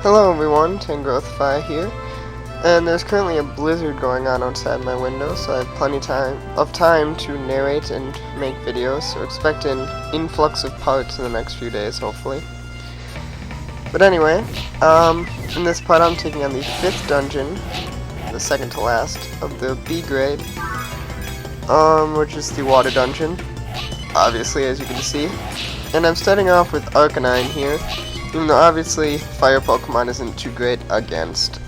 Hello everyone, Tangrowthify here, and there's currently a blizzard going on outside my window, so I have plenty of time to narrate and make videos, so expect an influx of parts in the next few days, hopefully. But anyway, in this part I'm taking on the 5th dungeon, the second to last, of the B grade, which is the water dungeon, obviously, as you can see. And I'm starting off with Arcanine here, even though obviously fire Pokemon isn't too great against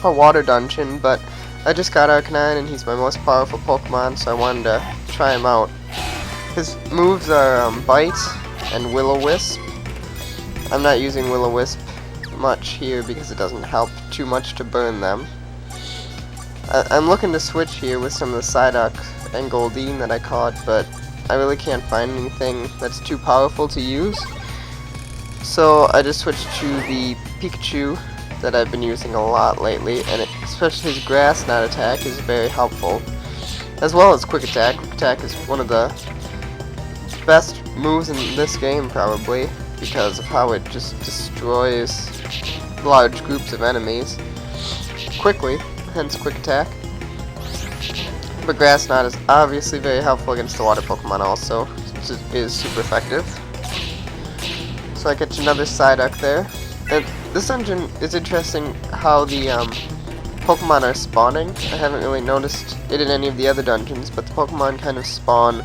a water dungeon, but I just got Arcanine and he's my most powerful Pokemon, so I wanted to try him out. His moves are Bite and Will-O-Wisp. I'm not using Will-O-Wisp much here because it doesn't help too much to burn them. I'm looking to switch here with some of the Psyduck and Goldeen that I caught, but I really can't find anything that's too powerful to use. So I just switched to the Pikachu that I've been using a lot lately, and especially his Grass Knot attack is very helpful, as well as Quick Attack. Quick Attack is one of the best moves in this game, probably, because of how it just destroys large groups of enemies quickly, hence Quick Attack. But Grass Knot is obviously very helpful against the water Pokemon also, it is super effective. So I catch another Psyduck there. And this dungeon is interesting how the Pokemon are spawning. I haven't really noticed it in any of the other dungeons, but the Pokemon kind of spawn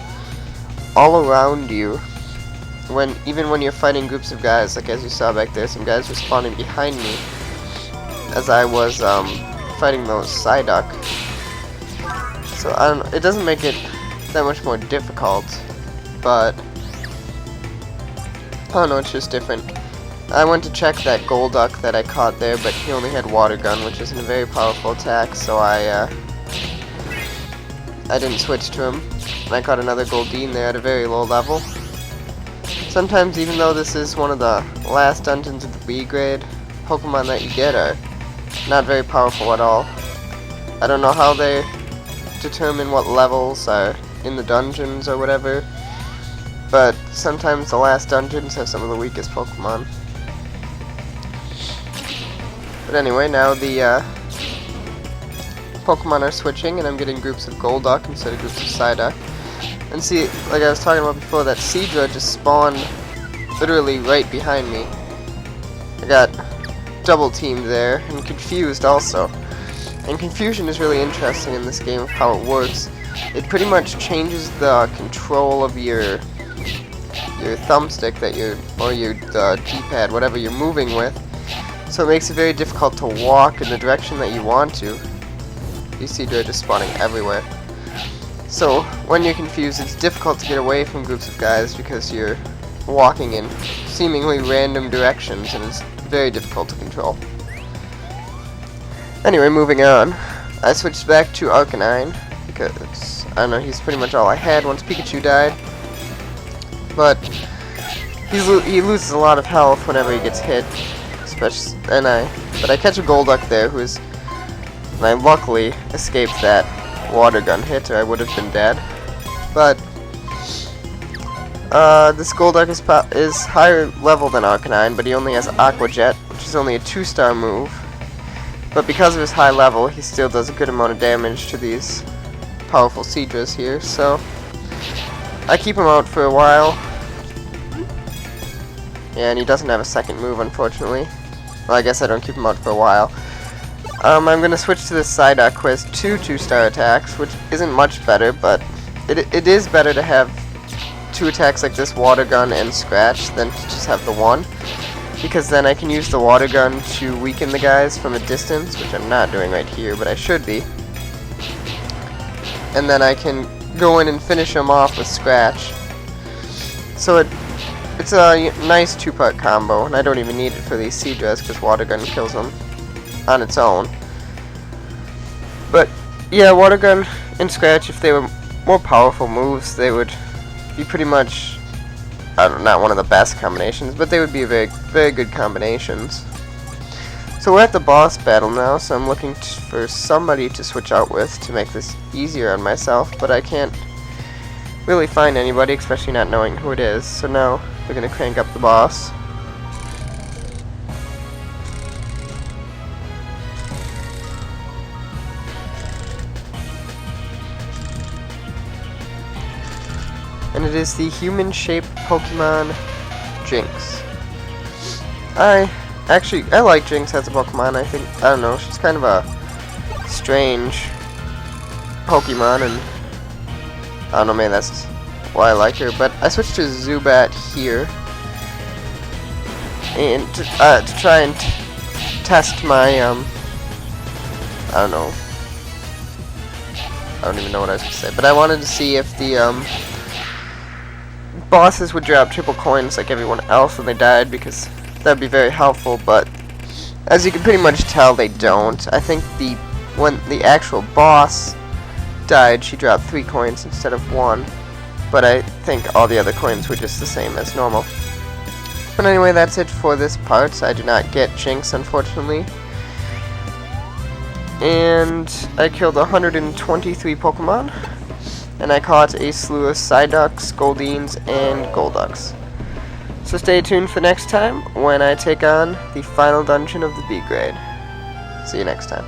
all around you. Even when you're fighting groups of guys, like as you saw back there, some guys were spawning behind me as I was fighting those Psyduck. So I don't know, it doesn't make it that much more difficult, but I don't know, it's just different. I went to check that Golduck that I caught there, but he only had Water Gun, which isn't a very powerful attack, so I didn't switch to him. And I caught another Goldeen there at a very low level. Sometimes, even though this is one of the last dungeons of the B grade, Pokemon that you get are not very powerful at all. I don't know how they determine what levels are in the dungeons or whatever, but sometimes the last dungeons have some of the weakest Pokemon. But anyway, now the Pokemon are switching, and I'm getting groups of Golduck instead of groups of Psyduck. And see, like I was talking about before, that Seadra just spawned literally right behind me. I got double teamed there, and confused also. And confusion is really interesting in this game of how it works. It pretty much changes the control of your thumbstick or your D-pad, whatever you're moving with. So it makes it very difficult to walk in the direction that you want to. You see they're just spawning everywhere. So when you're confused, it's difficult to get away from groups of guys because you're walking in seemingly random directions, and it's very difficult to control. Anyway, moving on. I switched back to Arcanine because, I don't know, he's pretty much all I had once Pikachu died. But he loses a lot of health whenever he gets hit, but I catch a Golduck there and I luckily escaped that Water Gun hit, or I would have been dead. But this Golduck is higher level than Arcanine, but he only has Aqua Jet, which is only a 2-star move. But because of his high level, he still does a good amount of damage to these powerful Seadras here, so I keep him out for a while. Yeah, and he doesn't have a second move, unfortunately. Well, I guess I don't keep him out for a while. I'm going to switch to this Psyduck, who has 2 2-star attacks, which isn't much better, but it is better to have 2 attacks like this, Water Gun and Scratch, than to just have the 1. Because then I can use the Water Gun to weaken the guys from a distance, which I'm not doing right here, but I should be. And then I can go in and finish them off with Scratch. So it's a nice 2-part combo, and I don't even need it for these Seadras because Water Gun kills them on its own. But yeah, Water Gun and Scratch, if they were more powerful moves, they would be pretty much, not one of the best combinations, but they would be very, very good combinations. So we're at the boss battle now, so I'm looking for somebody to switch out with to make this easier on myself, but I can't really find anybody, especially not knowing who it is. So now we're going to crank up the boss. and it is the human-shaped Pokemon Jinx. I like Jinx as a Pokemon. I don't know, she's kind of a strange Pokemon, and I don't know, maybe that's why I like her. But I switched to Zubat here, and to try and test my I don't know. I don't even know what I was going to say, but I wanted to see if the bosses would drop triple coins like everyone else when they died, because that'd be very helpful. But as you can pretty much tell, they don't. I think when the actual boss died, she dropped 3 coins instead of 1, but I think all the other coins were just the same as normal. But anyway, that's it for this part. I do not get Jinx, unfortunately. And I killed 123 Pokemon, and I caught a slew of Psyducks, Goldines, and Golducks. So stay tuned for next time when I take on the final dungeon of the B grade. See you next time.